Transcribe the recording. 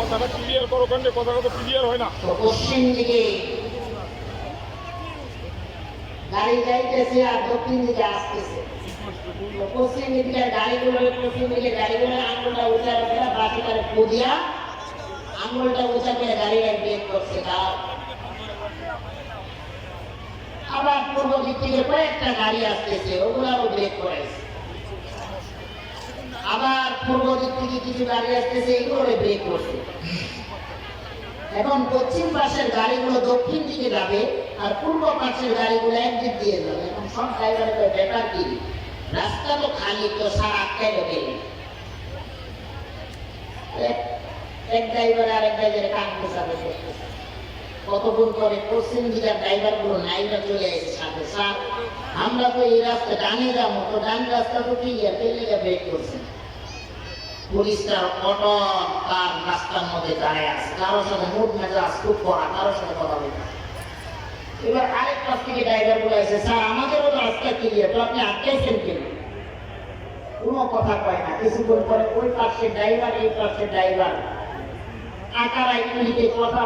কথাটা ক্লিয়ার করো, কেন কথাটা তো ক্লিয়ার হয় না। পশ্চিম দিকে গাড়ি যাইতেছে আর দক্ষিণ দিকে আসতেছে। পশ্চিম দিকের গাড়িগুলো আঙুলটা উঁচা করে বাকিটারে পুদিয়া আঙুলটা উঁচা করে গাড়িটা ব্রেক করছে। আবার পূর্ব দিক থেকে কয়েকটা গাড়ি আসতেছে, ওগুলাও ব্রেক করেছে। আবার পূর্ব দিক থেকে কিছু গাড়ি আসতেছে, এগুলো ব্রেক করছে। এখন পশ্চিম পাশের গাড়িগুলো দক্ষিণ দিকে যাবে আর পূর্ব পাশের গাড়িগুলো একদিক দিয়ে যাবে। এখন সব ড্রাইভারের ব্যাপার কি, রাস্তা তো খালি, তো সার আটকাই গেল। এক ড্রাইভার আর এক ড্রাইভারে কান পোষাবে, কতক্ষণ পরে পশ্চিম দিকের ড্রাইভার গুলো নাইরা চলে এসে সাথে, স্যার আমরা তো এই রাস্তা ডানে যাবো, তো ডান রাস্তা তো ক্লিয়ার, তেলেগা ব্রেক করছে। পুলিশটা অটো তার রাস্তার মধ্যে দাঁড়ায় আছে, কারোর সাথে মুড মেজাজ খুব করা, কারোর সাথে কথা বলতে। এবার আরেক পাশ থেকে ড্রাইভার গুলো এসে, স্যার আমাদেরও তো রাস্তা ক্লিয়ার, তো আপনি আটকাইছেন কেন? কোনো কথা কয় না। কিছুক্ষণ পরে ওই পাশের ড্রাইভার এই পাশের ড্রাইভার আকার আইনিতে কথা